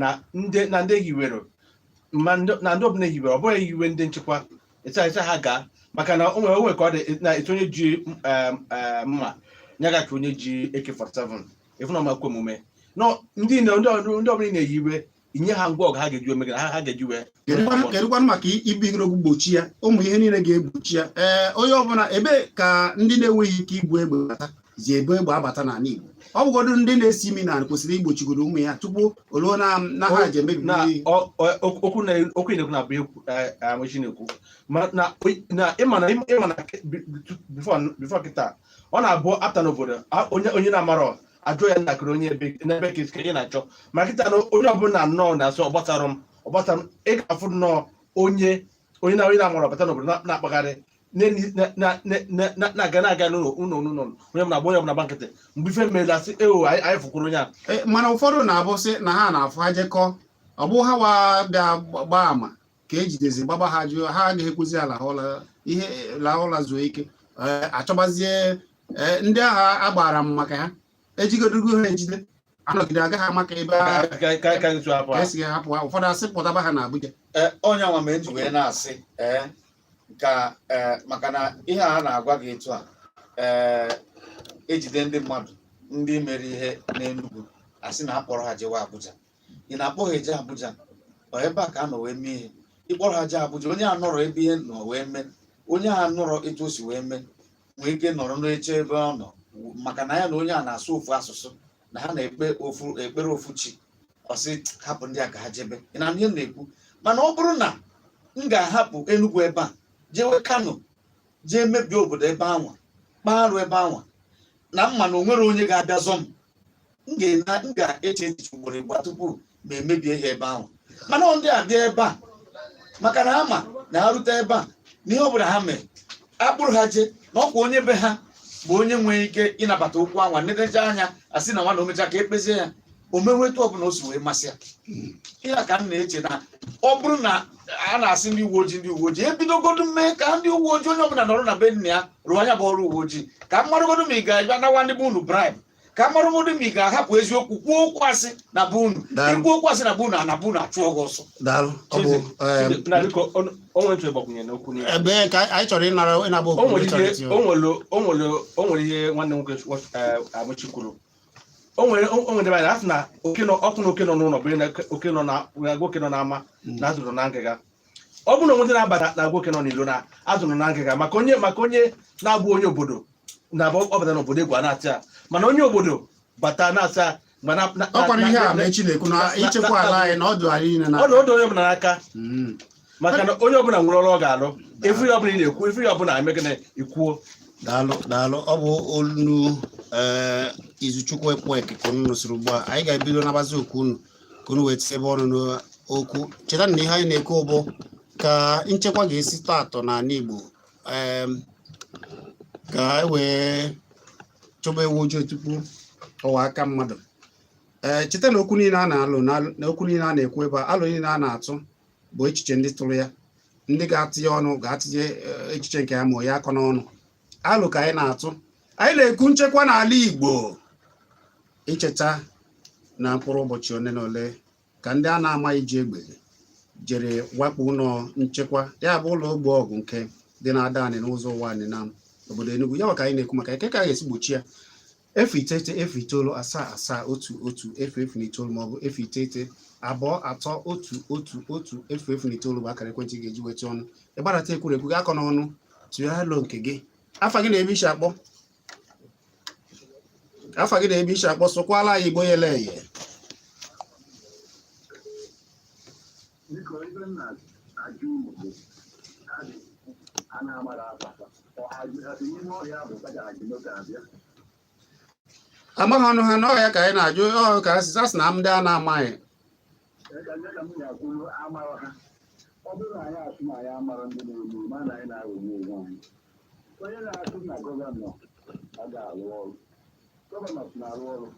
na ndị hiwere na ndị ọbụla hiwere ọ bụghị hiwe ndị nchekwa ịcha ha gaa maka na onwe ka ọ dị na etu onye ji mma nyaga ka onye ji AK-47 efu na ọmakwa omume ndị ọbụla na-ehiwe inye ha ngwa ọgụ ha ga-eji omega ha ga-eji wee kedụkwanụ maka ibigoro gbochi ya ụmụ ihe niile ga-egbochi ya onye ọbụla ebe ka ndị na-enweghị ike ibu egbe bata ji ebu egbe abata n'ala Igbo ọ bụgodo ndị na-esi imi na kwesịrị igbochigoro ụmụ ya tupu oluo na ha ji emebi okwu na-ekwu na bụ Amaechi na-ekwu na ịma na bifo kịta ọ na-abụ apụta n'obodo onye na-amarọ ajụ ya ntakịrị onye n'ebe ka ihe na-achọ ma kịta na onye ọbụla nnọọ na-asụ ọgbasara m ị ga-afụ nnọọ onye na-amara ọbata n'obodo na-akpagharị na-aga n'ụlọ onye ọbụla onye ọbụla gba nkịtị mgbe ife mere asị anyị fụkwuru onye a mana ụfọdụ na-abụ sị na ha na-afụ ha jekọọ ọ bụ ha wa bịa gbaa ama ka ejidezi gbaba ha jụọ ha agaghị ala ihe lahụla zuo ike achọbazie ndị agha agbara m maka ha ejigodugo ha ejide anọgide agaghị amaka ebe esi hapụ ha ụfọdụ asị pụtaba ha na Abuja onye nwa ma eji wee na-asị ka maka na ihe a na-agwa gị etu a ejide ndị mmadụ ndị mere ihe n'Enugu asị na akpọrọ ha jewa Abuja. Ị na-akpọ ha eje Abuja ọ ebe a ka a nọ wee mee ihe ịkpọrọ ha je Abuja onye a nọrọ ebe ihe nọ wee mee onye a nọrọ etu o si wee mee nwee ike nọrọ n'eche ebe ọ nọ maka na ya na onye a na-asụ ofu asụsụ na ha na-ekpe ekpere ofu chi ọsị hapụ ndị a ka ha jebe. Ị na ihe na-ekwu mana ọ bụrụ na m ga-ahapụ Enugu ebe a jewe Kano jee mebie obodo ebe anwa kpaarụ ebe anwa na mma na o nwere onye ga-abịa zọ m ga-eche echiche ugboro ịgba tupu ma emebie ihe ebe ahụ. Mana ndị abịa ebe a maka na ama na ha rute ebe a na ihe ọ bụla ha mere akpụrụ ha je na ọkwa onye be ha bụ onye nwere ike ịnabata okwu anwa nedecha anya asị na nwa na omecha ka ekpezie ya o menwetu ọbụla o si wee masị ya. Ihe ka m na-eche na ọ bụrụ na a na-asị ndị uwe ojii ebidogodu mee ka ndị uwe ojii onye ọbụla nọrọ na be nna ya rụọ anya bụ ọrụ uwe ojii ka mmadụgodu ma ị ga-abịa nawa ndị be unu bribe ka mmadụgodu ma ị ga-ahapụ eziokwu kwuo okwu asị na be unu ikwu okwu asị na be unu a na be unu achụ ọgụ ọsọ. Ebe ka anyị chọrọ ịnabụ o nwere ihe nwanne nwoke Amechi kwuru. O nwere ebe a na ọkụ na oke nọ n'ụlọ bụ oke nọ na nwoke nọ n'ama na azụrụ na ngịga. Ọ bụrụ na onwe ndị na-abata na nwoke nọ n'ilo na azụrụ na ngịga maka onye na-abụ onye obodo na ọbata n'obodo egwu a na-atị ya mana onye obodo bata na-asị ọkwara ihe a Amechi na-ekwu na ichekwa ala anyị na ọdụ anyị niile na ọdụ onye ọbụla n'aka maka na onye ọbụla nwere ọrụ ọ ga-alụ efu ya ọbụla ị na-ekwu efu ya ọbụla emegana ikwuo. Daalụ ọ bụ olu Izuchukwu Ekwueke ka unu nụsịrị ugbu a. Anyị ga-ebido nabazi okwu unu ka unu wee tiebe ọnụ n'okwu. Cheta na ihe anyị na-ekwu bụ ka nchekwa ga-esi tọọ atọ n'ala Igbo ka e wee chọba ewu ojii tupu ọwa aka mmadụ. Cheta na okwu niile a na-alụ na okwu niile a na-ekwu ebe alụ niile a na-atụ bụ echiche ndị tụrụ ya. Ndị ga-atinye ọnụ ga-atinye echiche nke ya ma ya akọ n'ọnụ. Alụ ka anyị na-atụ. Anyị na-ekwu nchekwa n'ala Igbo. Icheta na mkpụrụ ụbọchị ole na ole ka ndị a na-amaghị ji egbe jere wakpo ụlọ nchekwa ya bụ ụlọ ogbe ọgụ nke dị na-ada anị n'ụzọ ụwa anị na obodo Enugu. Ya ka anyị na-ekwu maka ike ka a ga-esi gbochi ya. Efu iteghete efu itoolu asaa asaa otu efu na itoolu maọbụ efu iteghete abụọ atọ otu efu na itoolu bụ akara ekwentị ga-eji weta ọnụ ịgbadata ekwurekwu gị akọ n'ọnụ tụọ alo nke gị. Afa gị na-ebe isi akpọ sụkwala anyị Igbo yele eye. Amaghị ọnụ ha n'ọhịa ka anyị na-ajụ ka asị na ndị a na-amaghị. Ọ bụrụ na anyị asụ na anyị amara ndị na-eme ma na anyị na-aghọgbu onwe anyị. Onye na-asụ na gọvanọ a ga-alụ ọrụ gọvanọ na-arụ ọrụ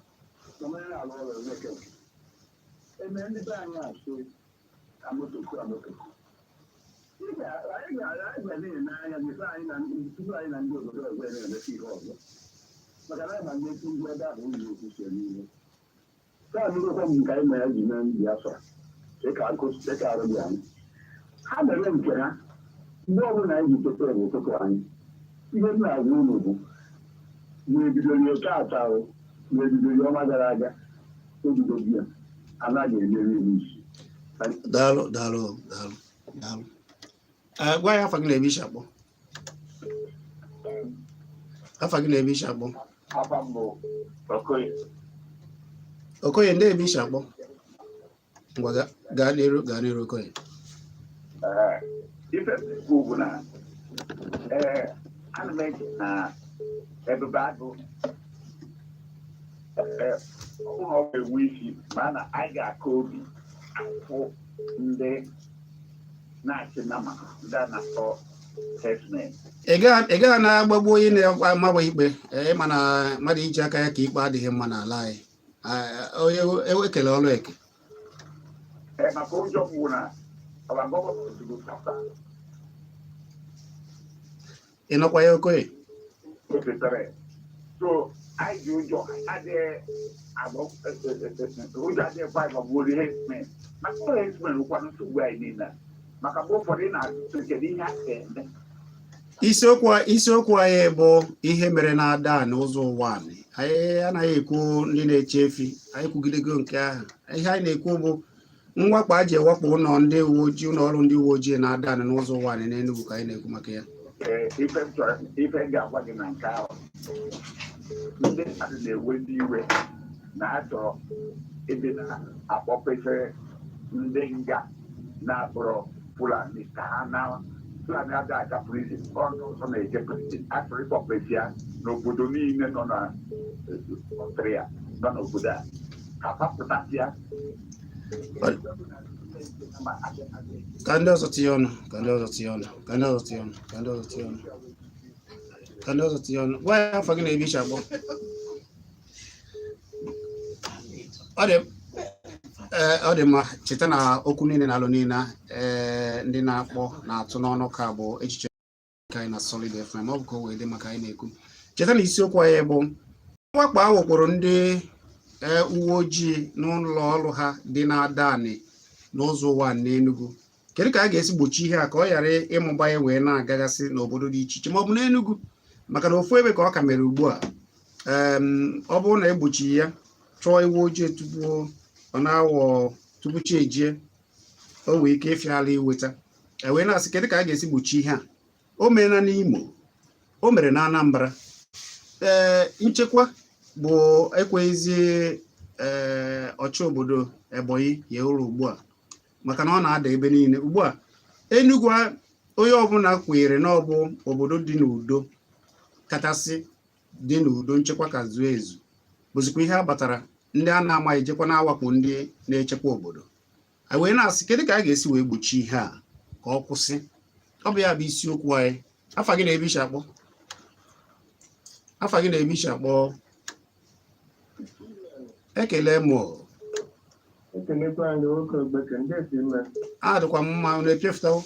na onye na-alụ ọrụ emeke eme ndị be anyị asụ amotoko anyị ga na-ene anya tupu anyị na ndị obodo ọzọ na-emekọ ihe ọzọ maka na ma nnetu ndị ebe ahụ ụlọ okwusie n'ihe taa nụrụkwa m nke anyị ma ya ji mee ndị afọ dịka arụ dị anyị ha mere nke ha mgbe ọbụla anyị ji cheta bụ ụtụtụ anyị ihe m na-agwa ụlọ bụ na-ebidoro taata na-ebidoro ọnwa gara aga obido bịa anaghị emeri n'isi. Daalụ. Gwa ya afa gị na-ebe isi akpọ. Afa m bụ Okoye ndị ebe isi akpọ. Ngwa gaa n'iru Okoye. Ife bụ na ana m eche na ebube agụ ụlọ ọgwụ ewu isi ma na anyị ga-akọ obi afụ ndị na-achị nama ndị a na-akpọ herdsmen. Ị gaghị na-agbagbu onye na-amagba ikpe mana mmadụ iji aka ya ka ikpe adịghị mma n'ala anyị. Onye ekele ọrụ eke maka ụjọ bụ na ị nọkwa ya Okoye? So anyị ji ụjọ adịghịkwa ịgbagbuori herdsmen maka ụlọ herdsmen ụkwanụ nsogbu anyị niile maka mgbe ụfọdụ ị na-azụ kedu ihe a ga-eme isiokwu anyị bụ ihe mere na-ada n'ụzọ ụwa anyị anaghị ekwu ndị na-eche efi anyị kwugidego nke ahụ ihe anyị na-ekwu bụ mwakpo a ji ewakpo ụlọ ndị uwe ojii ụlọ ọrụ ndị uwe ojii na-ada n'ụzọ ụwa n'Enugu ka anyị na-ekwu maka ya ife ga-agwa gị na nke ahụ ndị mmadụ na-ewezi iwe na-achọ ebe na-akpọpesị ndị nga na-akpọrọ Fulani ka ha na Fulani ada aga prizin ọnụ ụzọ na-eje prizin achọrọ ịkpọpesị ya n'obodo niile nọ na Ọstria nọ n'obodo a ka papụtasị ya ka ndị ọzọ tinye ọnụ gwa ya afọ gị na-ebi iche agbọ ọ dị mma cheta na okwu niile na alụ niile ndị na-akpọ na-atụ n'ọnụ ka bụ echiche ka anyị na Solid FM ọ bụ ka o wee dị maka anyị na-ekwu cheta na isiokwu anyị bụ mwakpo a wakporo ndị uwe ojii n'ụlọ ọrụ ha dị na-Adani n'ụzọ ụwa n'Enugu kedu ka a ga-esi gbochi ihe a ka ọ ghara ịmụba ya wee na-agagasị n'obodo dị iche iche ma ọ bụ n'Enugu maka na ofu ebe ka ọ ka mere ugbu a ọ bụrụ na egbochi ya chọọ iwe ojii tupu ọ na-awọ tupu chi ejie o nwee ike ịfịala iweta wee na-asị kedu ka a ga-esi gbochi ihe a o meela n'Imo o mere na Anambra nchekwa bụ ekweghịzi ọchị obodo Ebonyi ya ụlọ ugbu a maka na ọ na-ada ebe niile ugbu a Enugu onye ọbụla kwenyere na ọ bụ obodo dị n'udo kachasị dị n'udo nchekwa ka zuo ezu bụzikwa ihe a batara ndị a na-amaghị ejekwa na-awakpo ndị na-echekwa obodo wee na-asị kedu ka a ga-esi wee gbochi ihe a ka ọ kwụsị ọ bụ ya bụ isiokwu anyị afa gị na-ebi iche akpọ ekele m adịkwa m mma unu epịafụtawo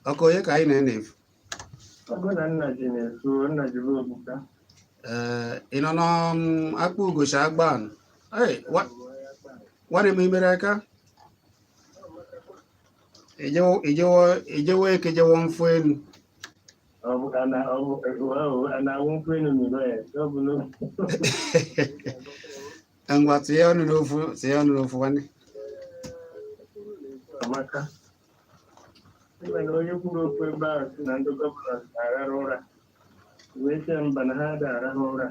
ọkụ onye ka anyị na-enefu ị nọ n'akpa ugochi agbanụ nwanne m imere aka ejewo ekejewo mfụ elu ngwa tinye ọnụ n'ofu nwanne onye kwuru okwu ebe ahụ si na ndị gọvanọ na-arahụ ụra wee sie mba na ha da-arahụ ụra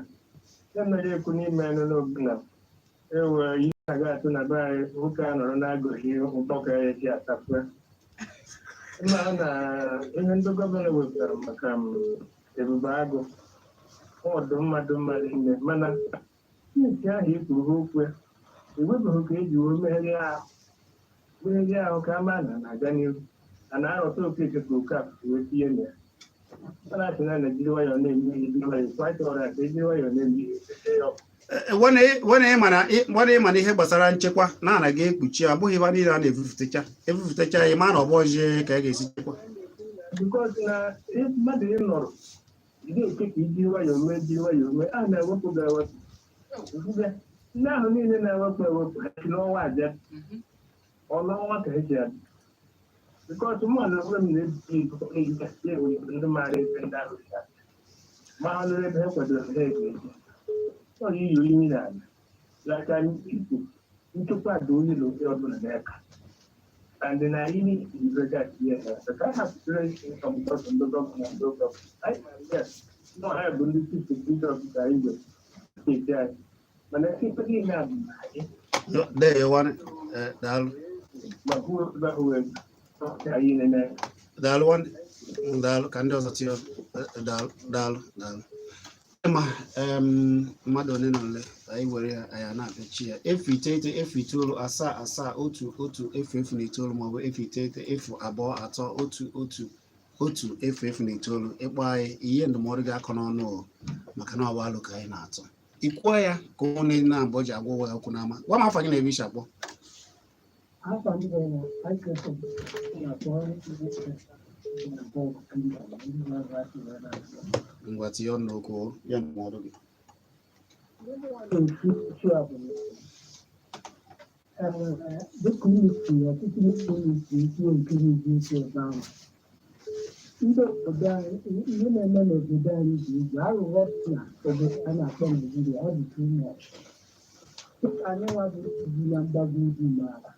ya mere ekwu n'ime anụ n'obuna ewe ihe aga atụ na be anyị nwoke a nọrọ na-agụghị mkpọka ya ji atapụ mma na ihe ndị gọvanọ wepụtara maka ebube agụ ọdụ mmadụ nne mana nke ahụ ikwuru ha okwu ewebụghị ka eji wee megherie ahụ ka ama na-aga n'ihu a na-arọta okeke ka oke akụ wee tinye na ya mana asị na na-ejiri nwayọọ na-eme ihe ejiri nwayọọ kwata ọrụ aka ejiri nwayọọ na-eme ihe ị ma na ihe gbasara nchekwa na-anaghị ekpuchi abụghị ebe niile a na-efufụtecha ya ma na ọ bụ ọjị ka a ga-esi chekwa bikọs na mmadụ ịnọrọ ị ga-eche ka ijiri nwayọọ mee a na-ewepụ ga-ewepụ ndị ahụ niile na-ewepụ ha si n'ọnwa abịa ọnụọnwa ka eji abịa bikọs mmadụ onwe m na-eji ndị maara ebe ndị ahụ si abịa ma ha nụrụ ebe ha kwadoro ha eji ọ yi oyi na ala laka ikwu nchekwa dị onye na oge ọbụla n'aka and na anyị na-ejiga ihe ha hapụtara ọmụtọtụ ndị gọvanọ ndị ụka ha bụ ndị chifu ndị ọbụla anyị nwere steeti anyị mana ebe niile a bụ na anyị ma hụ anyị na daalụ ka ndị ọzọ tie daalụ ma mmadụ ole na ole anyị were ya anyị na-apịachi ya efu iteghete efu itoolu asaa asaa otu efu na itoolu maọbụ efu iteghete efu abụọ atọ otu efu na itoolu ịkpọ anyị ihe ndụmọdụ ga-akọ n'ọnụ maka na ọwa alụ ka anyị na-atọ ikwuo ya ka onye na-abụọ ji agwa ụwa ya okwu n'ama gwa m afọ gị na-ebi iche akpọ ngwa tinye ọnụ n'okwu ya ndụmọdụ gị the community, I think the community is going to be able ndị obodo anyị ihe na-eme n'obodo anyị dị egwu aghụghọ na obodo a na-akpọ Naijiria ọ dị too much. Dịka anyị nwabụ ibi na mgbago ugwu maara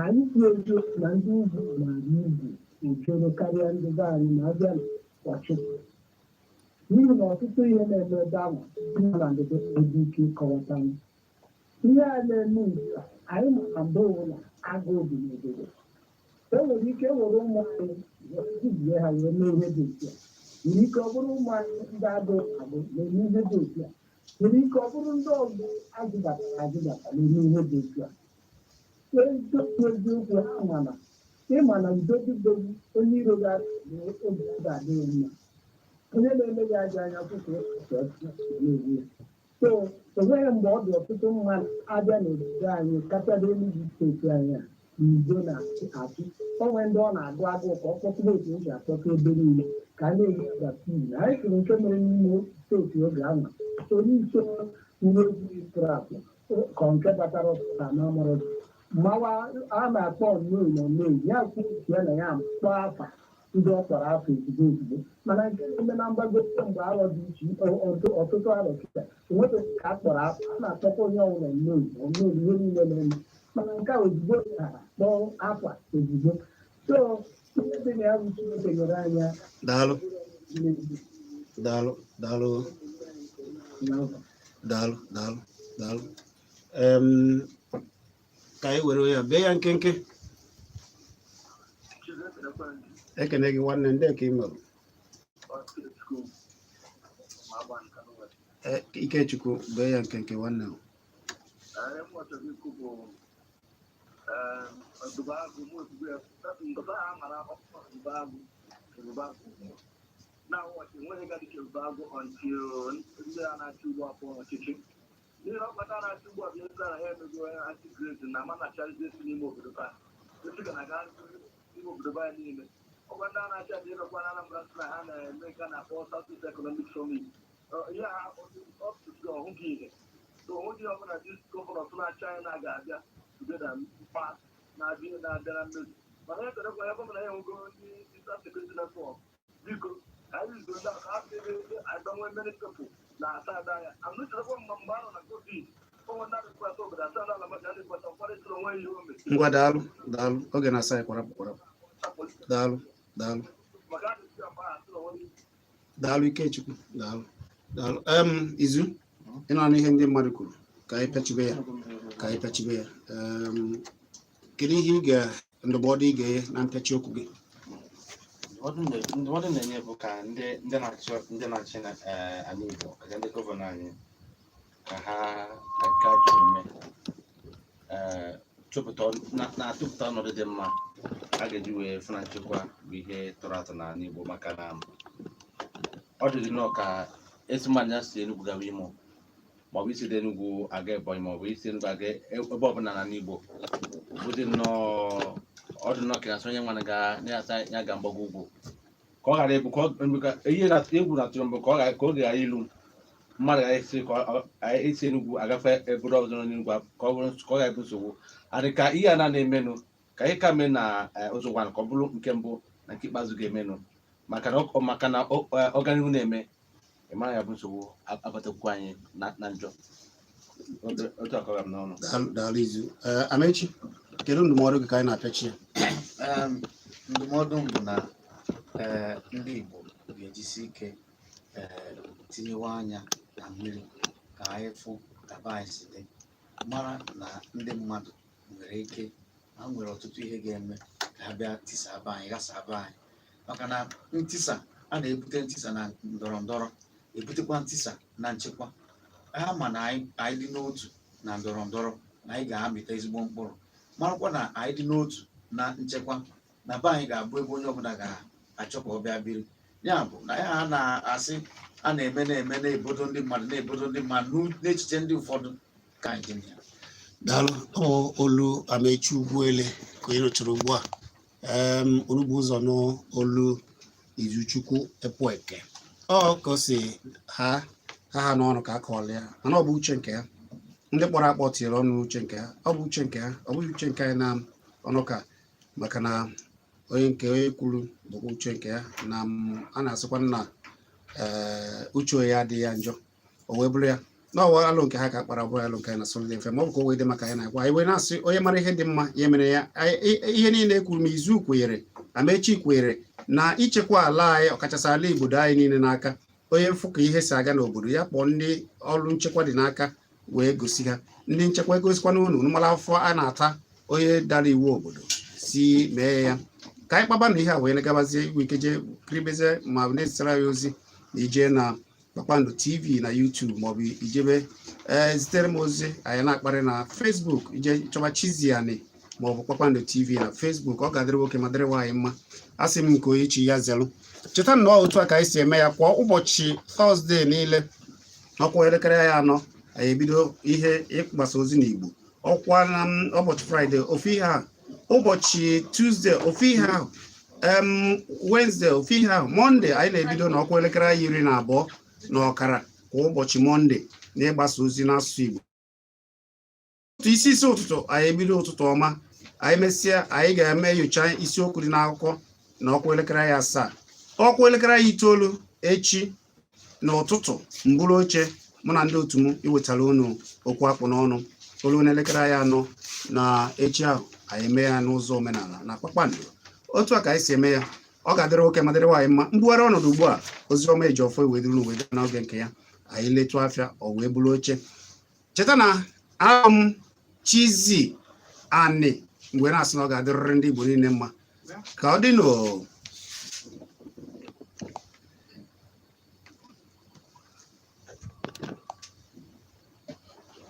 anyị kwụ eziokwu na ndị ugwu maara ugwu ejoro karịa ndị be anyị ma abịa n'ọchịchị n'ihi na ọtụtụ ihe na-eme ebe ahụ dị na ndịda ebe ike ịkọwata ihe a na-eme ugbu a anyị mara mgbe ụlọ agụụ dị n'obodo e nwere ike were ụmụ anyị jibie ha wee mee ihe dị otu a nwere ike ọ bụrụ ụmụ anyị ndị agụụ agụ na-eme ihe dị otu a nwere ike ọ bụrụ ndị ọgbọ ajụbatara na-eme ihe dị otu a eziokwu ha mana ịma na udobidobi onye iro ga-obi ga-adịghị mma onye na-eme gị aja anya kwụkwọ na-ewu so enweghị mgbe ọ dị ọtụtụ mmadụ abịa n'obodo anyị kachasị Enugu steeti anyị a n'udo na-achị onwe ndị ọ na-agụ agụụ ka ọ kpọtụrụ otu o ji akpọta ebe niile ka a na-enye vaccine anyị siri nke mere n'ime steeti oge ahụ onye ise uwe ojii trapụ ka nke batara ọtụtụ na amara mmawa a na-akpọ nnọọ ya kwuo ya na ya akpọ afa ndị ọ kpọrọ afọ ozugbo mana nke na-eme na mgbago mgbe arọ dị iche ọtụtụ arọ kịta enwetaghị ka a kpọrọ afọ a na-akpọkwa onye ọbụla nnọọ ihe niile na-eme mana nke a ozugbo ha kpọọ afọ ozugbo so ihe dị na ya bụ Chineke nyere anya daalụ daalụ daalụ daalụ daalụ daalụ ka anyị were ya bee ya nkenke ekene gị nwanne ndị ka ị mere Ikechukwu bee ya nkenke nwanne ihe ọkpata na-achị ugbu a bụ ego na ha emego antigrade na manacharizi n'ime obodo ba ga na-aga n'ime obodo ba niile ọgwa ndị a na-achị adị ịrọkwa na Anambra sị na ha na-eme ka na-akpọ South East Economic Summit ihe ha ọtụtụ ọhụ gị ihe so onye ọbụla dị gọvanọ tụ na-achị anyị na-aga-abịa tugeda mkpa na-abịa na mmezu mana ya kerekwa ya gọvanọ ya nwego ndị South Security Network biko ka anyị zizo ndị ka ha dịrị agbanwe many people na asada ya amụchakwa mgbe anọ na COVID ngwa daalụ daalụ oge na-asa ya kwarapụ kwarapụ daalụ daalụ daalụ Ikechukwu daalụ daalụ Izu ịnọ n'ihe ndị mmadụ kwuru ka anyị pechibe ya kedu ihe ị ga ndụmọdụ ị ga-enye na mpechi okwu gị ndụmọdụ na-enye bụ ka ndị na-achị ala Igbo ka ndị gọvanọ anyị ka ha aka ume na-atụpụta ọnọdụ dị mma a ga-eji wee fụ na nchekwa bụ ihe tọrọ atọ n'ala Igbo maka na ọ dịrị nnọọ ka esi mmanya si Enugu gawa Imo maọbụ isi dị Enugu aga Ebonyi maọbụ isi Enugu aga ebe ọbụla n'ala Igbo ọ dị nnọọ ka asị onye nwana ya ga mgbago ugwu ka ọ ghara ịbụ ka ihe egwu na-atụrụ mbụ ka ọ ghara ilu mmadụ ga-esi Enugu agafe ebodo ọzọ n'Enugu ka ọ ghara ịbụ nsogbu adị ka ihe a na-emenụ ka ihe ka mee na ụzọ gwana ka ọ bụrụ nke mbụ na nke ikpeazụ ga-emenụ maka na ọganihu na-eme ịmara ya bụ nsogbu abatakwu anyị na njọ otu akọrọ m n'ọnụ. Daalụ Izu. Amechi, kedu ndụmọdụ gị ka anyị na-apịachi ya? Ndụmọdụ m bụ na ndị Igbo ga-ejisi ike tinyewa anya na mmiri ka anyị fụ ka be anyị si dị mara na ndị mmadụ nwere ike ha nwere ọtụtụ ihe ga-eme ka ha bịa tisa be anyị ghasa be anyị maka na ntisa a na-ebute ntisa na ndọrọ ndọrọ ebutekwa ntisa na nchekwa ha ma na anyị dị n'otu na ndọrọ ndọrọ na anyị ga-amịta ezigbo mkpụrụ marakwa na anyị dị n'otu na nchekwa na be anyị ga-abụ ebe onye ọbụla ga-achọ ka ọ bịa biri ya bụ na ya ha na-asị a na-eme na-ebodo ndị mmadụ n'echiche ndị ụfọdụ ka anyị dị ya. Daalụ. Olu Amechi Ugwuele ka ị nụchara ugbu a onugbu ụzọ n'olu Izuchukwu Ekwueke ọ ka o si ha n'ọnụ ka a kọọla ya mana ọ bụ uche nke ya ndị kpọrọ akpọ tinyere ọnụ uche nke ya ọ bụ uche nke ya ọ bụghị uche nke anyị na ọnụ ka maka na onye nke kwuru bụkwa uche nke ya na a na-asịkwa na uche ya adịghị ya njọ o wee bụrụ ya n'ọwa alụ nke ha ka kpara bụ alụ nke ya na solid mfe ma ọ bụ ka o wee dị maka ya na-agwa anyị wee na-asị onye mara ihe dị mma ya mere ya ihe niile kwuru m izu kwenyere Amechi kwenyere na ichekwa ala anyị ọkachasị ala Igbo anyị niile n'aka onye mfụ ka ihe si aga n'obodo ya kpọọ ndị ọrụ nchekwa dị n'aka wee gosi ha ndị nchekwa egosikwana unu mara afọ a na-ata onye dara iwu obodo si mee ya ka anyị kpaba na ihe a wee gabazie igwe ike jee kribezie ma na-ezitara ya ozi na ije na Kpakpando TV na YouTube maọbụ ijebe zitere m ozi anyị na-akparị na Facebook ije chọba Chizzy ani maọbụ Kpakpando TV na Facebook ọ ga-adịrị nwoke ma dịrị nwaanyị mma a sị m nke onye chi ya zelụ cheta na otu a ka anyị si eme ya kwa ụbọchị Tọzdee niile ọkwa elekere ya 4 anyị ebido ihe ịgbasa ozi n'Igbo ọkwa na ụbọchị Fraịde ofu ihe ahụ ụbọchị Tuzdee ofu ihe ahụ Wenezdee ofu ihe ahụ Mọnde anyị na-ebido na ọkwa elekere 12 na ọkara kwa ụbọchị Mọnde na ịgbasa ozi n'asụsụ Igbo isi ụtụtụ anyị ebido ụtụtụ ọma anyị mesịa anyị ga-eme nyocha isiokwu dị n'akụkọ na ọkwa elekere 7 ọkwa elekere 9 echi n'ụtụtụ mbụrụ oche mụ na ndị otu m iwetara unu okwu akpụ n'ọnụ olu n'elekere 4 na echi ahụ anyị mee ya n'ụzọ omenala na Kpakpando otu a ka anyị si eme ya ọ ga-adịrị nwoke ma dịrị nwaanyị mma mbugharị ọnọdụ ugbu a ozi ọma eji ọfọ iweduru n'uwe n'oge nke ya anyị letu afịa o wee bụrụ oche cheta na ahụ m Chizzy ani mgbe na-asị na ọ ga-adịrịrị ndị Igbo niile mma ka ọ dị n'o